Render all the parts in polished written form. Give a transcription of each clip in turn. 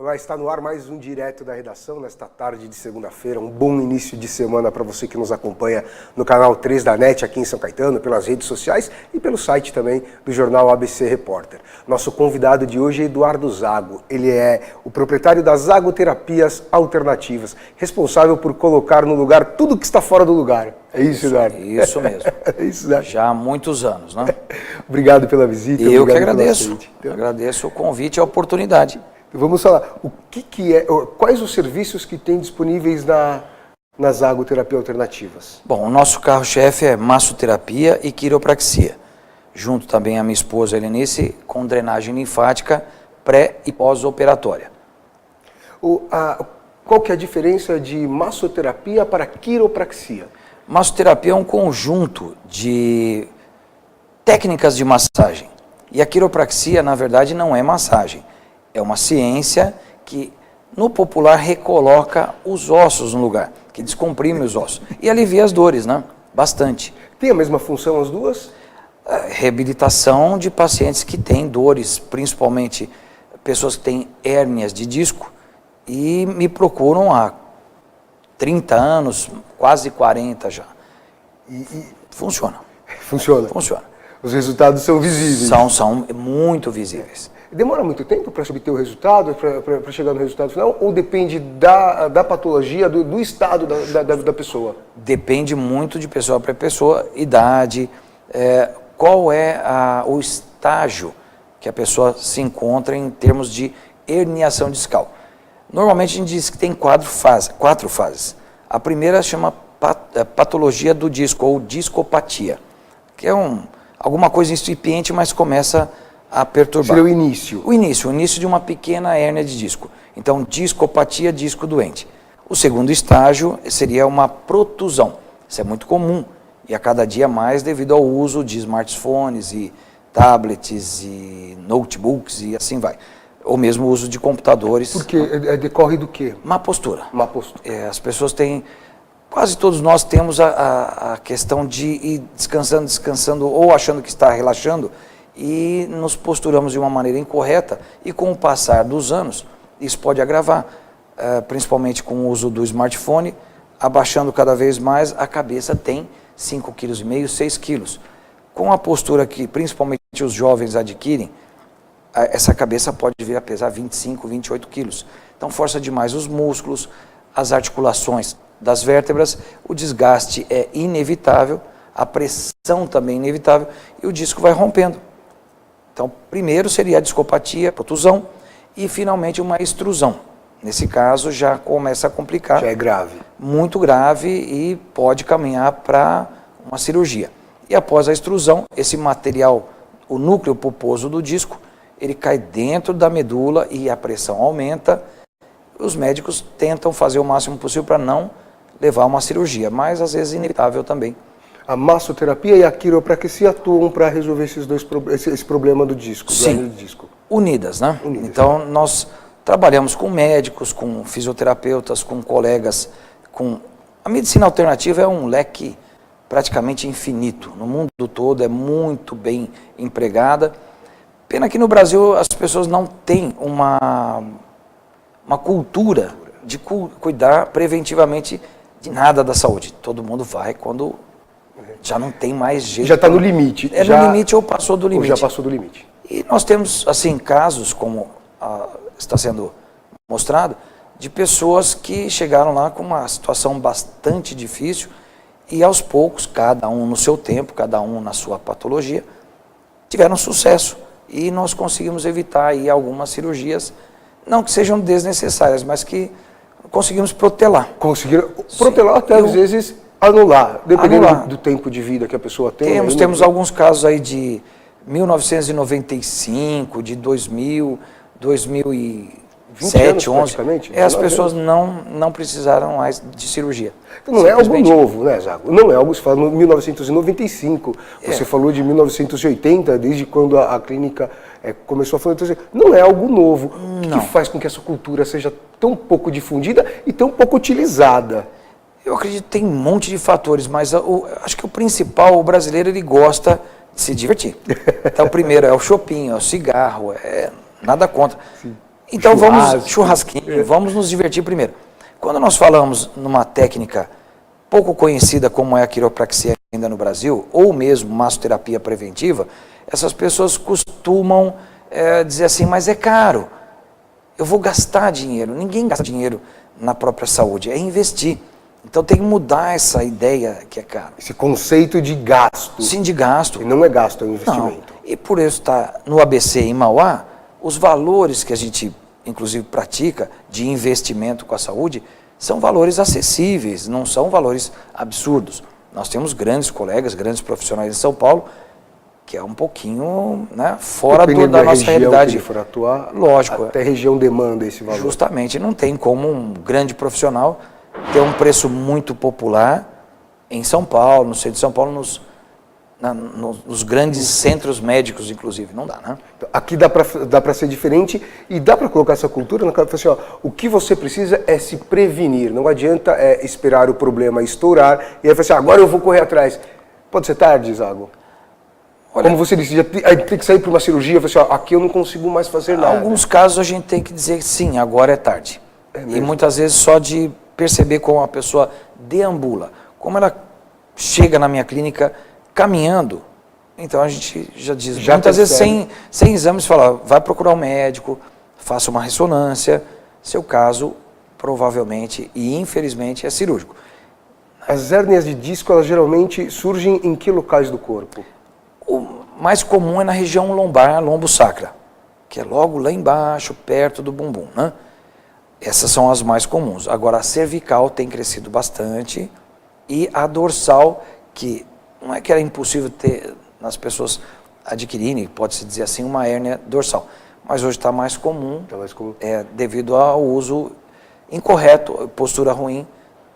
Olá, está no ar mais um Direto da Redação, nesta tarde de segunda-feira. Um bom início de semana para você que nos acompanha no canal 3 da NET aqui em São Caetano, pelas redes sociais e pelo site também do jornal ABC Repórter. Nosso convidado de hoje é Eduardo Zago. Ele é o proprietário das Zagoterapias Alternativas, responsável por colocar no lugar tudo que está fora do lugar. É isso, Eduardo? Isso mesmo. É isso, Eduardo. Já há muitos anos, né? Obrigado pela visita. Eu que agradeço. Agradeço o convite e a oportunidade. Vamos falar, quais os serviços que tem disponíveis nas Zagoterapia Alternativas? Bom, o nosso carro-chefe é massoterapia e quiropraxia, junto também a minha esposa Helenice, com drenagem linfática pré e pós-operatória. Qual que é a diferença de massoterapia para quiropraxia? Massoterapia é um conjunto de técnicas de massagem, e a quiropraxia, na verdade, não é massagem. É uma ciência que, no popular, recoloca os ossos no lugar, que descomprime os ossos e alivia as dores, né? Bastante. Tem a mesma função as duas? Reabilitação de pacientes que têm dores, principalmente pessoas que têm hérnias de disco e me procuram há 30 anos, quase 40 já. Funciona. Funciona? Funciona. Os resultados são visíveis? São muito visíveis. Demora muito tempo para obter o resultado, para chegar no resultado final? Ou depende da patologia, do estado da pessoa? Depende muito de pessoa para pessoa, idade, qual é o estágio que a pessoa se encontra em termos de herniação discal. Normalmente a gente diz que tem quatro fases. A primeira chama patologia do disco, ou discopatia, que é alguma coisa incipiente, mas começa a perturbar. Seria o início? O início de uma pequena hérnia de disco. Então, discopatia, disco doente. O segundo estágio seria uma protusão. Isso é muito comum e a cada dia mais devido ao uso de smartphones e tablets e notebooks e assim vai. Ou mesmo o uso de computadores. Porque decorre do quê? Má postura. Má postura. As pessoas têm... Quase todos nós temos a questão de ir descansando ou achando que está relaxando, e nos posturamos de uma maneira incorreta, e com o passar dos anos, isso pode agravar, principalmente com o uso do smartphone, abaixando cada vez mais, a cabeça tem 5,5 kg, 6 kg. Com a postura que principalmente os jovens adquirem, essa cabeça pode vir a pesar 25, 28 quilos. Então força demais os músculos, as articulações das vértebras, o desgaste é inevitável, a pressão também é inevitável, e o disco vai rompendo. Então, primeiro seria a discopatia, a protusão, e finalmente uma extrusão. Nesse caso, já começa a complicar. Já é grave. Muito grave e pode caminhar para uma cirurgia. E após a extrusão, esse material, o núcleo pulposo do disco, ele cai dentro da medula e a pressão aumenta. Os médicos tentam fazer o máximo possível para não levar a uma cirurgia, mas às vezes é inevitável também. A massoterapia e a quiropraxia atuam para resolver esse problema do disco, Sim, do disco. Unidas, né? Unidas. Então, nós trabalhamos com médicos, com fisioterapeutas, com colegas, A medicina alternativa é um leque praticamente infinito. No mundo todo é muito bem empregada. Pena que no Brasil as pessoas não têm uma cultura de cuidar preventivamente de nada da saúde. Todo mundo vai quando já não tem mais jeito. Já está no limite. No limite ou passou do limite. Ou já passou do limite. E nós temos, assim, casos, como está sendo mostrado, de pessoas que chegaram lá com uma situação bastante difícil e aos poucos, cada um no seu tempo, cada um na sua patologia, tiveram sucesso. E nós conseguimos evitar aí algumas cirurgias, não que sejam desnecessárias, mas que conseguimos protelar. Conseguiram protelar até às vezes anular, dependendo do tempo de vida que a pessoa tem. Temos alguns casos aí de 1995, de 2000, 2007, 11. As pessoas não precisaram mais de cirurgia. Então não é algo novo, né, Zago? Não é algo, você falou de 1995, você falou de 1980, desde quando a clínica começou a fazer. Não é algo novo. O que faz com que essa cultura seja tão pouco difundida e tão pouco utilizada? Eu acredito que tem um monte de fatores, mas acho que o principal, o brasileiro, ele gosta de se divertir. Então, o primeiro é o shopping, é o cigarro, nada contra. Sim. Então vamos, churrasquinho, vamos nos divertir primeiro. Quando nós falamos numa técnica pouco conhecida como é a quiropraxia ainda no Brasil, ou mesmo massoterapia preventiva, essas pessoas costumam dizer assim, mas é caro, eu vou gastar dinheiro. Ninguém gasta dinheiro na própria saúde, é investir. Então tem que mudar essa ideia que é caro. Esse conceito de gasto. Sim, de gasto. E não é gasto, é um investimento. Não. E por isso estar no ABC em Mauá, os valores que a gente, inclusive, pratica de investimento com a saúde, são valores acessíveis, não são valores absurdos. Nós temos grandes colegas, grandes profissionais em São Paulo, que é um pouquinho, né, fora da nossa realidade. Que ele for atuar, lógico. Até a região demanda esse valor. Justamente, não tem como um grande profissional ter um preço muito popular em São Paulo, no centro de São Paulo, nos grandes centros médicos, inclusive. Não dá, né? Aqui dá para ser diferente e dá para colocar essa cultura na cabeça, assim, ó, o que você precisa é se prevenir. Não adianta esperar o problema estourar e aí assim, agora eu vou correr atrás. Pode ser tarde, Zago? Olha, como você disse, aí tem que sair para uma cirurgia, assim, ó, aqui eu não consigo mais fazer nada. Em alguns casos a gente tem que dizer sim, agora é tarde. E muitas vezes só de perceber como a pessoa deambula, como ela chega na minha clínica caminhando, então a gente já diz, muitas vezes sem exames, fala, vai procurar um médico, faça uma ressonância, seu caso provavelmente e infelizmente é cirúrgico. As hérnias de disco, elas geralmente surgem em que locais do corpo? O mais comum é na região lombar, lombo-sacra, que é logo lá embaixo, perto do bumbum, né? Essas são as mais comuns. Agora, a cervical tem crescido bastante e a dorsal, que não é que era impossível ter nas pessoas adquirirem, pode-se dizer assim, uma hérnia dorsal. Mas hoje está mais comum, devido ao uso incorreto, postura ruim,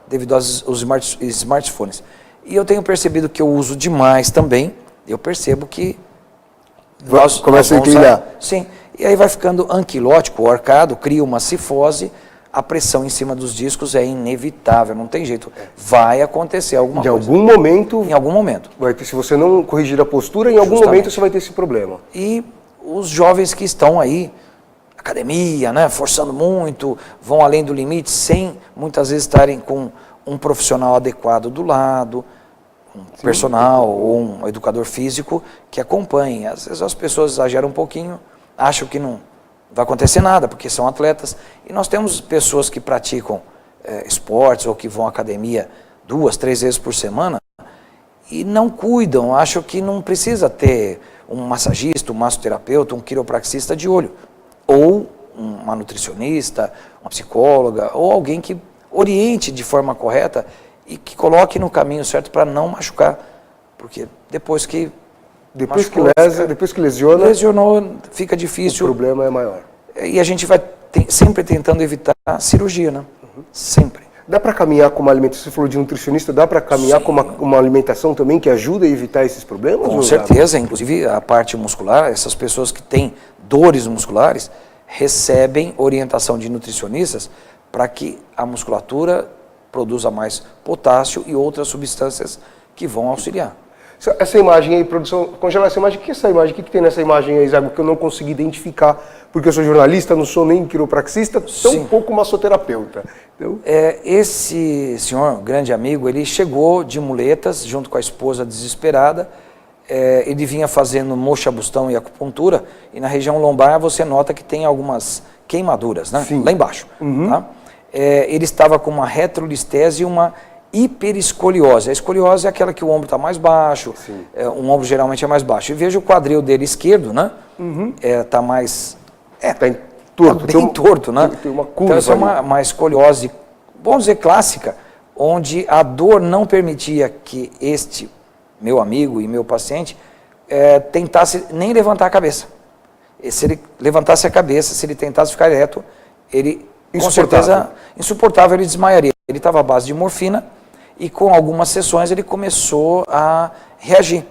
devido aos smartphones. E eu tenho percebido que eu uso demais também, eu percebo que começa a inclinar. Sim, e aí vai ficando anquilótico, o arcado, cria uma cifose, a pressão em cima dos discos é inevitável, não tem jeito. Vai acontecer alguma coisa. Em algum momento. Vai ter, se você não corrigir a postura, em algum momento você vai ter esse problema. E os jovens que estão aí, academia, né, forçando muito, vão além do limite, sem muitas vezes estarem com um profissional adequado do lado, um personal ou um educador físico que acompanhe. Às vezes as pessoas exageram um pouquinho, acham que não vai acontecer nada, porque são atletas. E nós temos pessoas que praticam esportes ou que vão à academia 2, 3 vezes por semana e não cuidam, acham que não precisa ter um massagista, um massoterapeuta, um quiropraxista de olho. Ou uma nutricionista, uma psicóloga, ou alguém que oriente de forma correta e que coloque no caminho certo para não machucar. Porque depois que lesionou, fica difícil. O problema é maior. E a gente vai sempre tentando evitar a cirurgia, né? Sempre. Dá para caminhar com uma alimentação, você falou de nutricionista, dá para caminhar com uma alimentação também que ajuda a evitar esses problemas? Com certeza, inclusive a parte muscular, essas pessoas que têm dores musculares, recebem orientação de nutricionistas para que a musculatura produza mais potássio e outras substâncias que vão auxiliar. Essa imagem aí, produção, congelar essa imagem, o que é essa imagem? O que tem nessa imagem aí, Zago, que eu não consegui identificar, porque eu sou jornalista, não sou nem quiropraxista, tampouco massoterapeuta. Então... Esse senhor, grande amigo, ele chegou de muletas, junto com a esposa desesperada, ele vinha fazendo moxa-bustão e acupuntura, e na região lombar você nota que tem algumas queimaduras, né? Lá embaixo. Tá? Ele estava com uma retrolistese e uma hiperescoliose. A escoliose é aquela que o ombro está mais baixo, um ombro geralmente é mais baixo. E veja o quadril dele esquerdo, né? Tá mais... Tá torto. Tá bem torto, né? Tem uma curva. Então, essa é uma escoliose, vamos dizer, clássica, onde a dor não permitia que este meu amigo e meu paciente tentasse nem levantar a cabeça. E se ele levantasse a cabeça, se ele tentasse ficar ereto, ele, com certeza, insuportável, ele desmaiaria. Ele estava à base de morfina e com algumas sessões ele começou a reagir.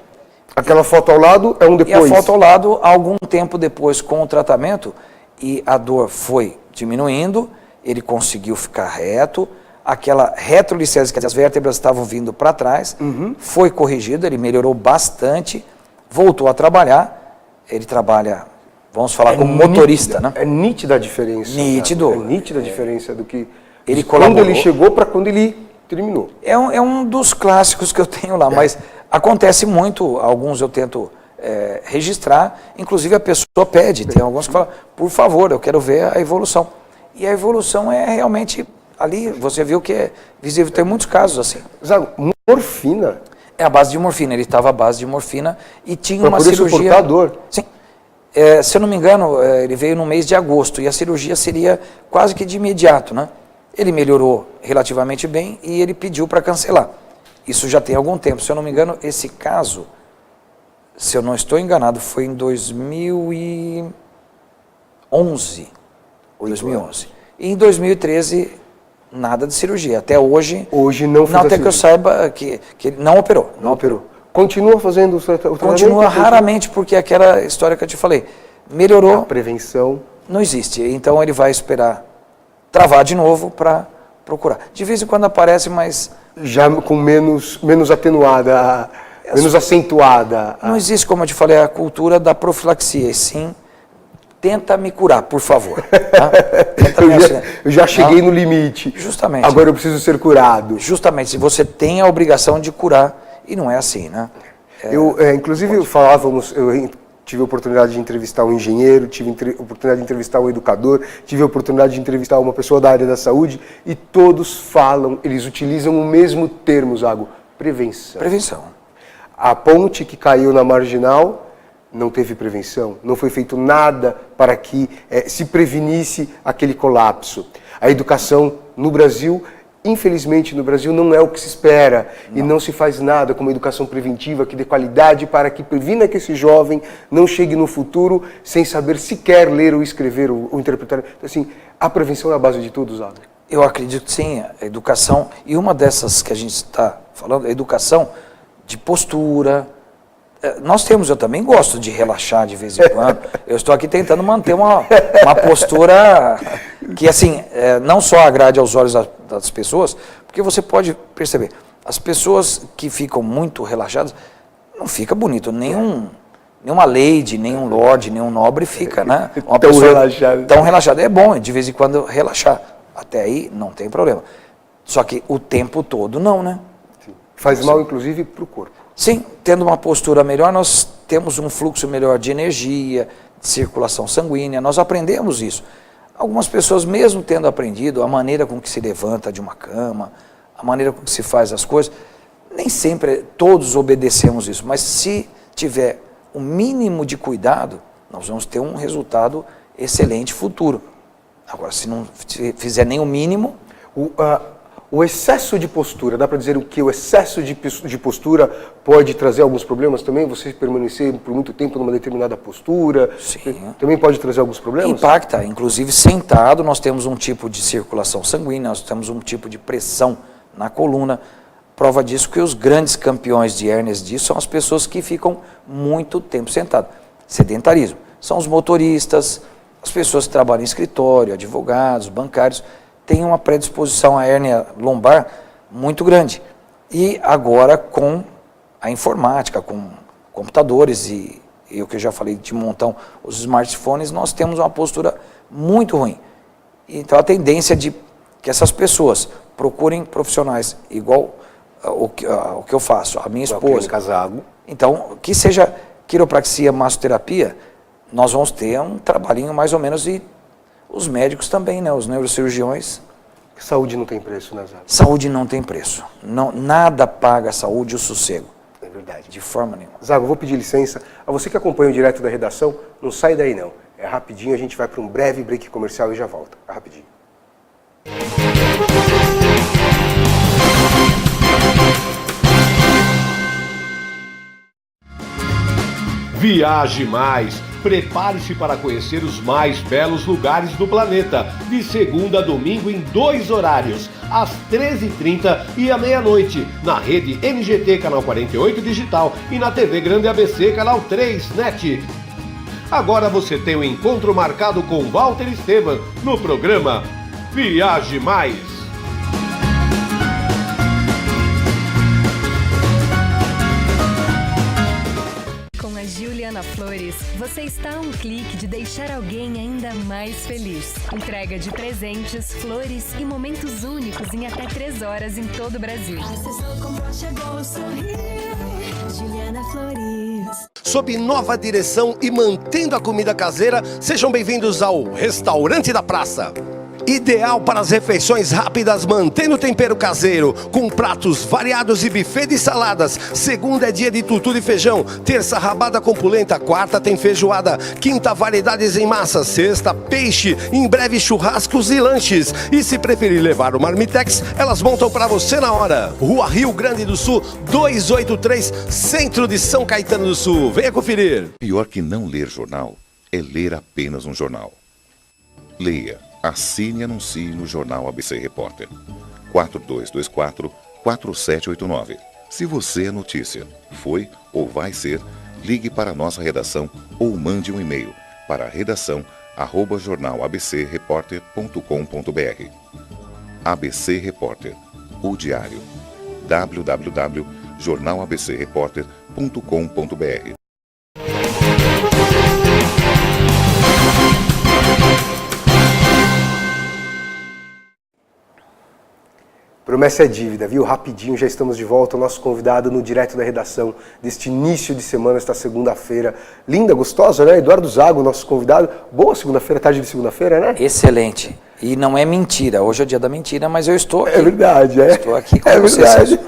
Aquela foto ao lado é um depois? E a foto ao lado, algum tempo depois com o tratamento, e a dor foi diminuindo, ele conseguiu ficar reto, aquela retrolistese, que as vértebras estavam vindo para trás, foi corrigida, ele melhorou bastante, voltou a trabalhar, ele trabalha vamos falar como motorista, né? É nítida a diferença. Nítido. É nítida a diferença do que... Ele quando colaborou. ele chegou para quando ele terminou. É um dos clássicos que eu tenho lá, mas acontece muito, alguns eu tento registrar, inclusive a pessoa pede, tem alguns que falam, por favor, eu quero ver a evolução. E a evolução é realmente, ali você viu que é visível, tem muitos casos assim. Zago, morfina? É a base de morfina, ele estava à base de morfina e tinha Pra uma poder cirurgia... suportar a dor. Sim. Se eu não me engano, ele veio no mês de agosto e a cirurgia seria quase que de imediato, né? Ele melhorou relativamente bem e ele pediu para cancelar. Isso já tem algum tempo. Se eu não me engano, esse caso, se eu não estou enganado, foi em 2011. 2011. E em 2013, nada de cirurgia. Até hoje... Hoje não fez Não, a até que eu cirurgia. saiba que ele não operou. Não operou. Continua fazendo o tratamento? Continua raramente, porque aquela história que eu te falei, melhorou, A prevenção. não existe. Então ele vai esperar travar de novo para procurar. De vez em quando aparece, mas Já com menos atenuada, menos acentuada. não existe, como eu te falei, a cultura da profilaxia. E sim, tenta me curar, por favor. Tá? Tenta me auxiliar. Eu já cheguei Tá? no limite. Justamente. Agora eu preciso ser curado. Justamente, se você tem a obrigação de curar, e não é assim, né? Inclusive, eu tive a oportunidade de entrevistar um engenheiro, tive a oportunidade de entrevistar um educador, tive a oportunidade de entrevistar uma pessoa da área da saúde, e todos falam, eles utilizam o mesmo termo, Zago, prevenção. Prevenção. A ponte que caiu na Marginal não teve prevenção, não foi feito nada para que se prevenisse aquele colapso. A educação no Brasil, infelizmente no Brasil, não é o que se espera e não se faz nada com uma educação preventiva que dê qualidade para que previna que esse jovem não chegue no futuro sem saber sequer ler ou escrever ou interpretar. Então, assim, a prevenção é a base de tudo, Zago. Eu acredito que sim, a educação, e uma dessas que a gente está falando, a educação de postura. Eu também gosto de relaxar de vez em quando. Eu estou aqui tentando manter uma postura que, assim, não só agrade aos olhos das pessoas, porque você pode perceber, as pessoas que ficam muito relaxadas, não fica bonito, nenhuma lady, nenhum lord, nenhum nobre fica, né? Uma Tão pessoa relaxada. tão relaxada. É bom, de vez em quando, relaxar. Até aí, não tem problema. Só que o tempo todo, não, né? Faz mal, inclusive, para o corpo. Sim, tendo uma postura melhor, nós temos um fluxo melhor de energia, de circulação sanguínea, nós aprendemos isso. Algumas pessoas, mesmo tendo aprendido a maneira com que se levanta de uma cama, a maneira com que se faz as coisas, nem sempre todos obedecemos isso, mas se tiver o mínimo de cuidado, nós vamos ter um resultado excelente futuro. Agora, se não fizer nem o mínimo... O excesso de postura, dá para dizer o que o excesso de postura pode trazer alguns problemas também? Você permanecer por muito tempo numa determinada postura, Sim. Também pode trazer alguns problemas? Impacta, inclusive sentado nós temos um tipo de circulação sanguínea, nós temos um tipo de pressão na coluna. Prova disso que os grandes campeões de hérnias disso são as pessoas que ficam muito tempo sentadas. Sedentarismo. São os motoristas, as pessoas que trabalham em escritório, advogados, bancários, têm uma predisposição à hérnia lombar muito grande. E agora com a informática, com computadores e o que eu já falei de montão, os smartphones, nós temos uma postura muito ruim. Então a tendência de que essas pessoas procurem profissionais igual o que eu faço, a minha esposa. Casago. Então, que seja quiropraxia, massoterapia, nós vamos ter um trabalhinho mais ou menos e os médicos também, né? Os neurocirurgiões. Saúde não tem preço, né, Zago? Saúde não tem preço. Não, nada paga a saúde e o sossego. É verdade. De forma nenhuma. Zago, eu vou pedir licença. A você que acompanha o Direto da Redação, não sai daí não. É rapidinho, a gente vai para um breve break comercial e já volta. É rapidinho. Viaje mais! Prepare-se para conhecer os mais belos lugares do planeta, de segunda a domingo em 2 horários, às 13h30 e à meia-noite, na rede NGT Canal 48 Digital e na TV Grande ABC Canal 3 NET. Agora você tem um encontro marcado com Walter Esteban no programa Viaje Mais. Com a Juliana Flores Flores. Você está a um clique de deixar alguém ainda mais feliz. Entrega de presentes, flores e momentos únicos em até 3 horas em todo o Brasil. Acessou, comprou, chegou, sorriu. Juliana Flores. Sob nova direção e mantendo a comida caseira, sejam bem-vindos ao Restaurante da Praça. Ideal para as refeições rápidas, mantendo o tempero caseiro, com pratos variados e buffet de saladas. Segunda é dia de tutu de feijão, terça rabada com polenta, quarta tem feijoada, quinta variedades em massa, sexta peixe, em breve churrascos e lanches. E se preferir levar o Marmitex, elas montam para você na hora. Rua Rio Grande do Sul, 283, centro de São Caetano do Sul. Venha conferir. Pior que não ler jornal é ler apenas um jornal. Leia, assine e anuncie no Jornal ABC Repórter. 4224-4789. Se você é notícia, foi ou vai ser, ligue para a nossa redação ou mande um e-mail para redação@jornalabcreporter.com.br. ABC Repórter, o diário. www.jornalabcreporter.com.br. Promessa é dívida, viu? Rapidinho, já estamos de volta. O nosso convidado no Direto da Redação deste início de semana, esta segunda-feira. Linda, gostosa, né? Eduardo Zago, nosso convidado. Boa segunda-feira, tarde de segunda-feira, né? Excelente. E não é mentira. Hoje é o dia da mentira, mas eu estou aqui. É verdade, é. Estou aqui com é você, verdade. Celso.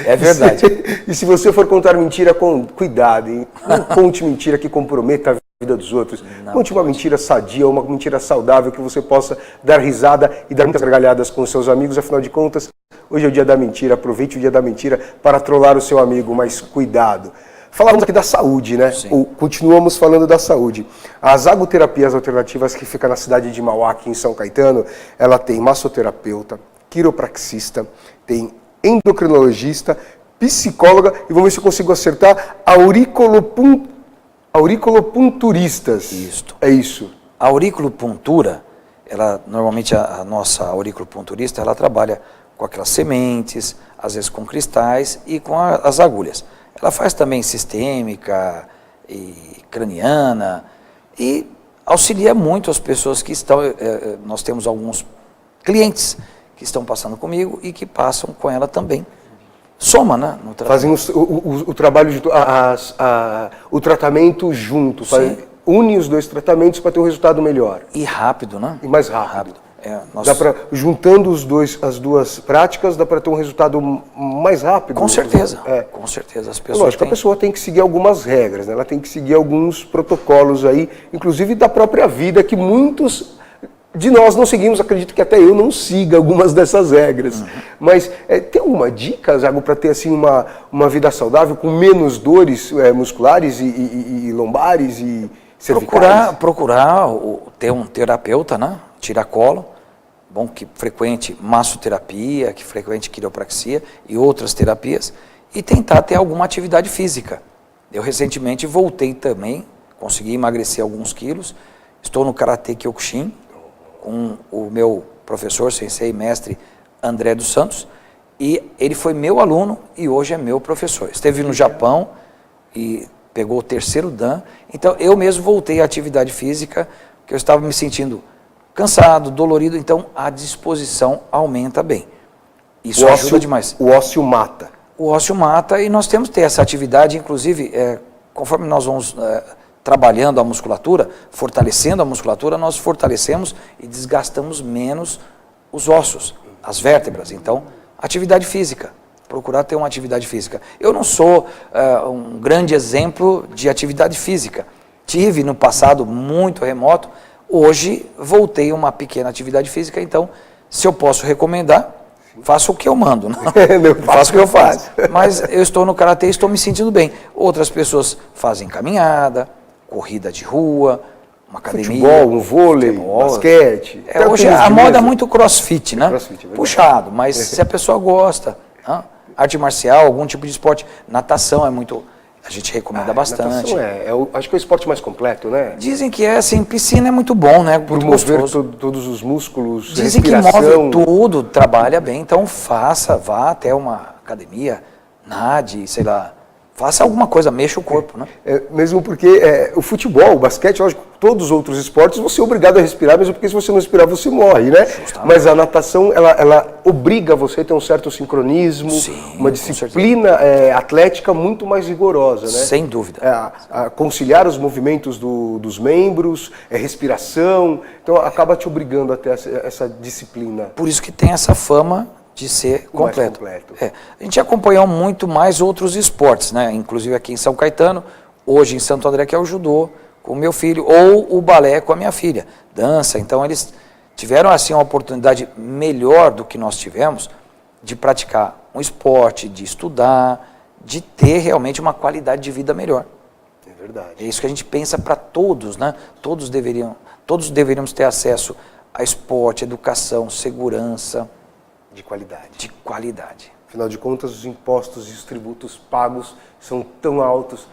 É verdade. E se você for contar mentira, com cuidado, hein? Não conte mentira que comprometa a vida dos outros. Conte uma mentira sadia, uma mentira saudável que você possa dar risada e dar muitas gargalhadas com seus amigos. Afinal de contas, hoje é o dia da mentira. Aproveite o dia da mentira para trollar o seu amigo, mas cuidado. Falamos aqui da saúde, né? Ou continuamos falando da saúde. A Zago Terapias Alternativas, que fica na cidade de Mauá, aqui em São Caetano, ela tem massoterapeuta, quiropraxista, tem endocrinologista, psicóloga e vamos ver se eu consigo acertar, auriculopunturistas. Isto. É isso. A auriculopuntura, ela, normalmente a nossa auriculopunturista, ela trabalha com aquelas sementes, às vezes com cristais e com as agulhas. Ela faz também sistêmica e craniana e auxilia muito as pessoas que estão... nós temos alguns clientes que estão passando comigo e que passam com ela também. Soma, né? No fazem o trabalho, o tratamento junto, une os dois tratamentos para ter um resultado melhor. E rápido, né? E mais rápido. Dá pra, juntando as duas práticas, dá para ter um resultado mais rápido. Com certeza, com certeza. As pessoas lógico, a pessoa tem que seguir algumas regras, né? Ela tem que seguir alguns protocolos aí, inclusive da própria vida, que muitos de nós não seguimos, acredito que até eu não siga algumas dessas regras. Mas tem alguma dica, Zago, para ter assim, uma vida saudável, com menos dores musculares e lombares e cervicais? Procurar ter um terapeuta, né? Tiracolo, bom, que frequente massoterapia, que frequente quiropraxia e outras terapias, e tentar ter alguma atividade física. Eu recentemente voltei também, consegui emagrecer alguns quilos, estou no Karatê Kyokushin, com o meu professor, sensei, mestre André dos Santos, e ele foi meu aluno e hoje é meu professor. Esteve no Japão e pegou o 3º Dan, então eu mesmo voltei à atividade física, porque eu estava me sentindo cansado, dolorido, então a disposição aumenta bem. Isso ajuda demais. O ósseo mata. O ósseo mata e nós temos que ter essa atividade, inclusive, conforme nós vamos trabalhando a musculatura, fortalecendo a musculatura, nós fortalecemos e desgastamos menos os ossos, as vértebras. Então, atividade física, procurar ter uma atividade física. Eu não sou um grande exemplo de atividade física. Tive no passado muito remoto, hoje voltei a uma pequena atividade física, então, se eu posso recomendar, faço o que eu mando, não? Faço o que eu faço. Mas eu estou no Karatê e estou me sentindo bem. Outras pessoas fazem caminhada, corrida de rua, uma academia. Futebol, um vôlei, basquete. Hoje a moda é muito crossfit, né? Crossfit, puxado, mas se a pessoa gosta, arte marcial, algum tipo de esporte, natação é muito... A gente recomenda bastante. Natação acho que é o esporte mais completo, né? Dizem que assim, piscina é muito bom, né? Por mover todos os músculos, dizem respiração. Que move tudo, trabalha bem, então vá até uma academia, nade, sei lá, Faça alguma coisa, mexa o corpo, né? Mesmo porque o futebol, o basquete, lógico, todos os outros esportes, você é obrigado a respirar, mesmo porque se você não respirar, você morre, né? Justamente. Mas a natação, ela obriga você a ter um certo sincronismo, Sim, uma disciplina atlética muito mais rigorosa, né? Sem dúvida. A conciliar os movimentos dos membros, respiração, então acaba te obrigando a ter essa disciplina. Por isso que tem essa fama de ser Mais completo. completo. A gente acompanhou muito mais outros esportes, né? Inclusive aqui em São Caetano, hoje em Santo André, que é o judô com o meu filho, ou o balé com a minha filha, dança. Então eles tiveram assim uma oportunidade melhor do que nós tivemos de praticar um esporte, de estudar, de ter realmente uma qualidade de vida melhor. É verdade. É isso que a gente pensa para todos, né? Todos deveríamos ter acesso a esporte, educação, segurança. De qualidade. De qualidade. Afinal de contas, os impostos e os tributos pagos são tão altos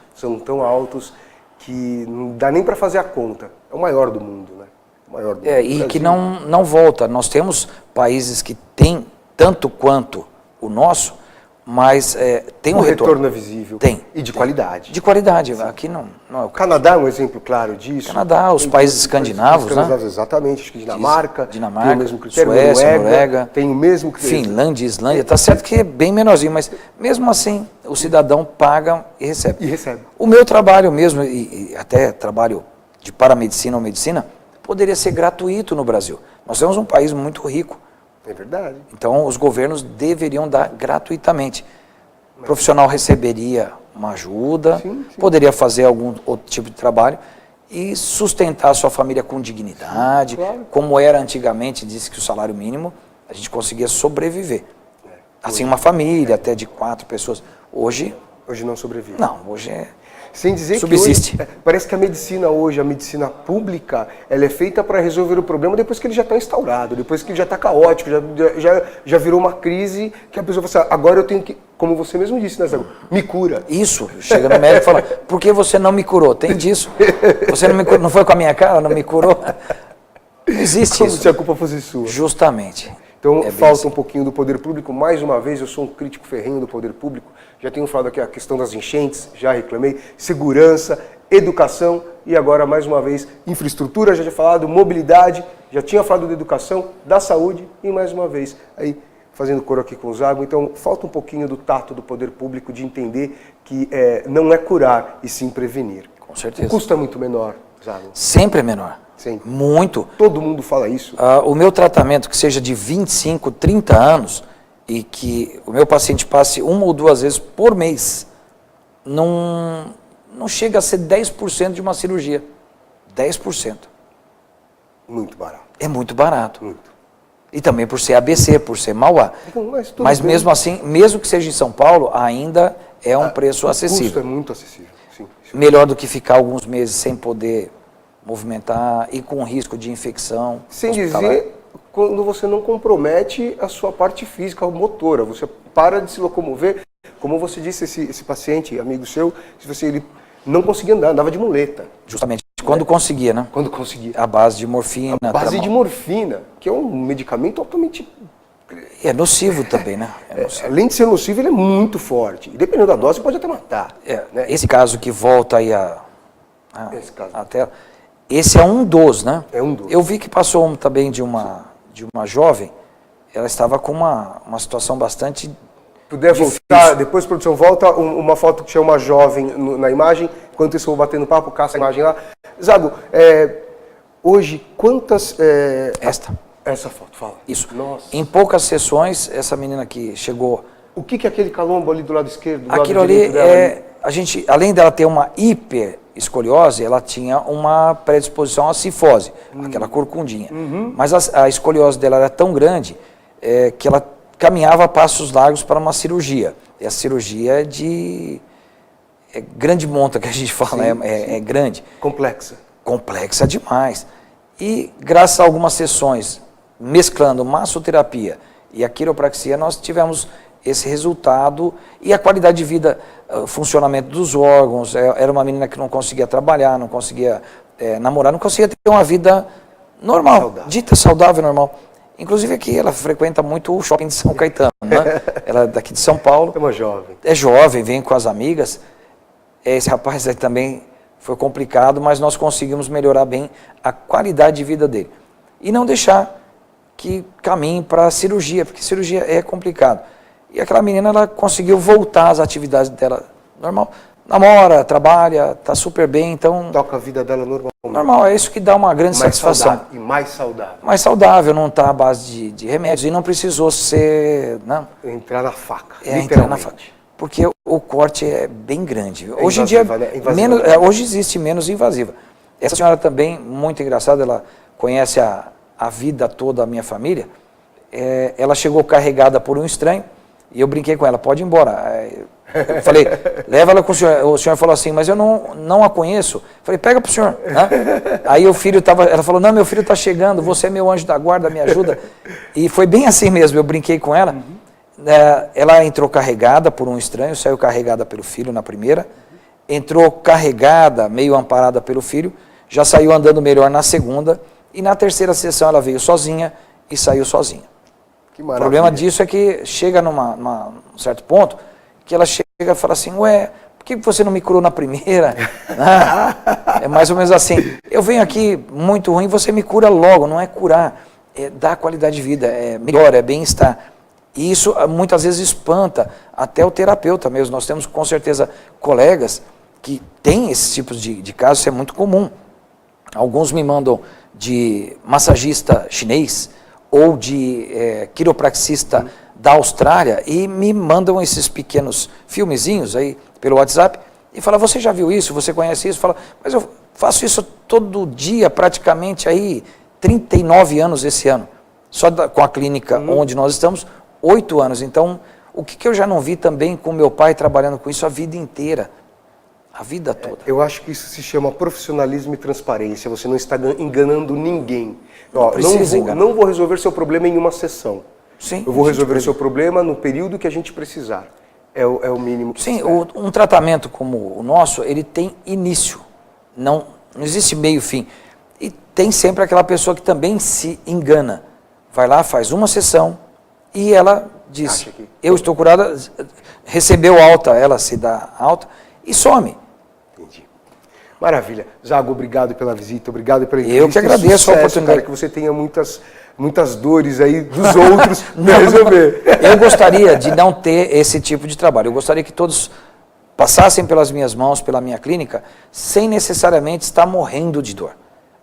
que não dá nem para fazer a conta. É o maior do mundo, né? O maior do mundo. E que não volta. Nós temos países que têm tanto quanto o nosso, mas tem um retorno é visível. Tem. E de qualidade. De qualidade. Aqui não é o O Canadá é um exemplo claro disso. Canadá, os países escandinavos, né? Exatamente, acho que Dinamarca, tem Dinamarca, o mesmo critério, Suécia, Noruega, tem o mesmo critério. Finlândia, Islândia, tá certo que é bem menorzinho, mas mesmo assim o cidadão paga e recebe. E recebe. O meu trabalho mesmo, e até trabalho de paramedicina ou medicina, poderia ser gratuito no Brasil. Nós temos um país muito rico. É verdade. Então, os governos deveriam dar gratuitamente. O profissional receberia uma ajuda, Sim. poderia fazer algum outro tipo de trabalho e sustentar a sua família com dignidade, claro. como era antigamente, disse que o salário mínimo, a gente conseguia sobreviver. Assim, uma família até de 4 pessoas. Hoje não sobrevive. não, hoje é... Sem dizer Subsiste. que hoje, parece que a medicina hoje, a medicina pública, ela é feita para resolver o problema depois que ele já está instaurado, depois que ele já está caótico, já virou uma crise que a pessoa fala assim, agora eu tenho que, como você mesmo disse, né, Zago? Me cura. Isso, chega no médico e fala, por que você não me curou? Tem disso. Você não me curou, não foi com a minha cara, não me curou? Não existe Como isso. se a culpa fosse sua. Justamente. Então, bem falta assim. um pouquinho do poder público. Mais uma vez, eu sou um crítico ferrenho do poder público. Já tenho falado aqui a questão das enchentes, já reclamei. Segurança, educação e agora, mais uma vez, infraestrutura, já tinha falado, mobilidade, já tinha falado da educação, da saúde e, mais uma vez, aí fazendo coro aqui com o Zago. Então, falta um pouquinho do tato do poder público de entender que não é curar e sim prevenir. Com certeza. O custo é muito menor, Zago. Sempre é menor. Sempre. Muito. Todo mundo fala isso. O meu tratamento, que seja de 25, 30 anos, e que o meu paciente passe 1 ou 2 vezes por mês, não chega a ser 10% de uma cirurgia. 10%. Muito barato. É muito barato. Muito. E também por ser ABC, por ser Mauá. Mas tudo Mas bem. mesmo assim, mesmo que seja em São Paulo, ainda é um preço O acessível. custo é muito acessível. Sim. Melhor do que ficar alguns meses sem poder movimentar e com risco de infecção. Sem hospitalar. dizer quando você não compromete a sua parte física, motora, você para de se locomover. Como você disse, esse paciente, amigo seu, ele não conseguia andar, andava de muleta. Justamente, quando conseguia, né? Quando conseguia. A base de morfina. A base de tramal. morfina, que é um medicamento altamente... É nocivo também, né? É nocivo. Além de ser nocivo, ele é muito forte. E dependendo da dose, pode até matar. Né? Esse caso que volta aí Esse caso. a tela, esse é um dos, né? É um dos. Eu vi que passou um também de uma jovem, ela estava com uma situação bastante... Puder difícil. voltar, depois, produção, volta uma foto que tinha uma jovem na imagem. Enquanto isso eu vou batendo papo, caça a imagem lá. Zago, hoje, quantas... Essa foto, fala. Isso. Nossa. Em poucas sessões, essa menina que chegou... O que é aquele calombo ali do lado esquerdo? Do Aquilo lado ali direito dela? a gente, além dela ter uma hiperescoliose, ela tinha uma predisposição à cifose, aquela corcundinha. Mas a escoliose dela era tão grande que ela caminhava a passos largos para uma cirurgia. E a cirurgia é de grande monta, que a gente fala, Sim, é grande. Complexa. Complexa demais. E graças a algumas sessões, mesclando massoterapia e a quiropraxia, nós tivemos esse resultado e a qualidade de vida, o funcionamento dos órgãos. Era uma menina que não conseguia trabalhar, não conseguia namorar, não conseguia ter uma vida normal, Saudável. dita saudável, normal. Inclusive aqui ela frequenta muito o shopping de São Caetano, né? Ela é daqui de São Paulo. É uma jovem. É jovem, vem com as amigas. Esse rapaz aí também foi complicado, mas nós conseguimos melhorar bem a qualidade de vida dele. E não deixar que caminhe para a cirurgia, porque cirurgia é complicado. E aquela menina, ela conseguiu voltar às atividades dela normal. Namora, trabalha, está super bem, então... Toca a vida dela normal. Normal, é isso que dá uma grande satisfação. Saudável, e mais saudável. Mais saudável, não está à base de remédios, e não precisou ser... Não, Entrar na faca, entrar na faca. Porque o corte é bem grande. É hoje invasiva, em dia, né? Invasiva. hoje existe menos invasiva. Essa senhora também, muito engraçada, ela conhece a vida toda da minha família. Ela chegou carregada por um estranho, e eu brinquei com ela, pode ir embora. Eu falei, leva ela com o senhor. O senhor falou assim, mas eu não a conheço. Eu falei, pega pro senhor. Né? Aí o filho ela falou, não, meu filho está chegando, você é meu anjo da guarda, me ajuda. E foi bem assim mesmo, eu brinquei com ela. Ela entrou carregada por um estranho, saiu carregada pelo filho na primeira, entrou carregada, meio amparada pelo filho, já saiu andando melhor na segunda, e na terceira sessão ela veio sozinha e saiu sozinha. Que O maravilha. problema disso é que chega num certo ponto, que ela chega e fala assim, ué, por que você não me curou na primeira? É mais ou menos assim, eu venho aqui muito ruim, você me cura logo, não é curar, é dar qualidade de vida, é melhor, é bem-estar. E isso muitas vezes espanta até o terapeuta mesmo. Nós temos com certeza colegas que têm esses tipos de casos, isso é muito comum. Alguns me mandam de massagista chinês ou de quiropraxista da Austrália e me mandam esses pequenos filmezinhos aí pelo WhatsApp e falam, você já viu isso, você conhece isso? Fala, mas eu faço isso todo dia, praticamente aí 39 anos esse ano, só com a clínica onde nós estamos, 8 anos. Então, o que eu já não vi também com meu pai trabalhando com isso a vida inteira, a vida toda. Eu acho que isso se chama profissionalismo e transparência, você não está enganando ninguém. Não vou resolver seu problema em uma sessão. Sim, eu vou resolver o seu problema no período que a gente precisar. É o mínimo que Sim, um tratamento como o nosso, ele tem início, não existe meio fim. E tem sempre aquela pessoa que também se engana. Vai lá, faz uma sessão e ela diz, eu estou curada, recebeu alta, ela se dá alta e some. Entendi. Maravilha. Zago, obrigado pela visita, obrigado pela entrevista. Eu que agradeço a oportunidade. Cara, que você tenha muitas dores aí dos outros para resolver. Eu gostaria de não ter esse tipo de trabalho. Eu gostaria que todos passassem pelas minhas mãos, pela minha clínica, sem necessariamente estar morrendo de dor.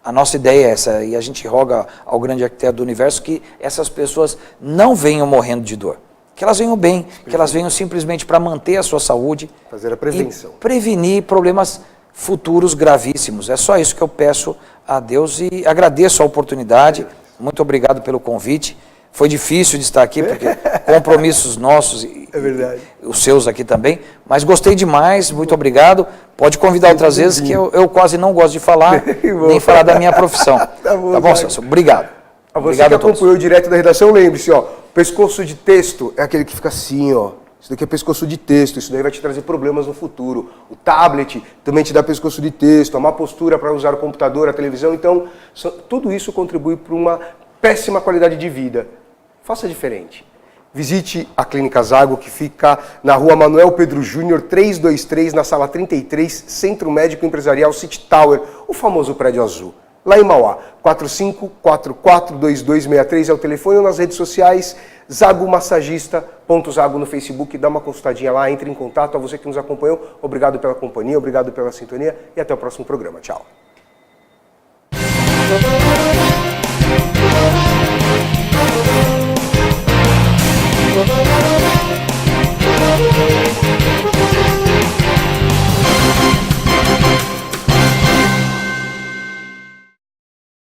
A nossa ideia é essa, e a gente roga ao grande arquiteto do universo que essas pessoas não venham morrendo de dor. Que elas venham bem, que elas venham simplesmente para manter a sua saúde. Fazer a prevenção. E prevenir problemas futuros gravíssimos. É só isso que eu peço a Deus e agradeço a oportunidade. Muito obrigado pelo convite. Foi difícil de estar aqui, porque compromissos nossos e os seus aqui também. Mas gostei demais, muito obrigado. Pode convidar outras vezes, que eu quase não gosto de falar, nem falar da minha profissão. Tá bom, Celso? Obrigado. A você que acompanhou direto da redação, lembre-se, ó, pescoço de texto é aquele que fica assim, ó. Isso daqui é pescoço de texto, isso daí vai te trazer problemas no futuro. O tablet também te dá pescoço de texto, a má postura para usar o computador, a televisão. Então, tudo isso contribui para uma péssima qualidade de vida. Faça diferente. Visite a Clínica Zago, que fica na rua Manuel Pedro Júnior, 323, na sala 33, Centro Médico Empresarial City Tower, o famoso prédio azul. Lá em Mauá, 45442263 é o telefone ou nas redes sociais, zagomassagista.zago no Facebook, dá uma consultadinha lá, entre em contato. A você que nos acompanhou, obrigado pela companhia, obrigado pela sintonia e até o próximo programa. Tchau.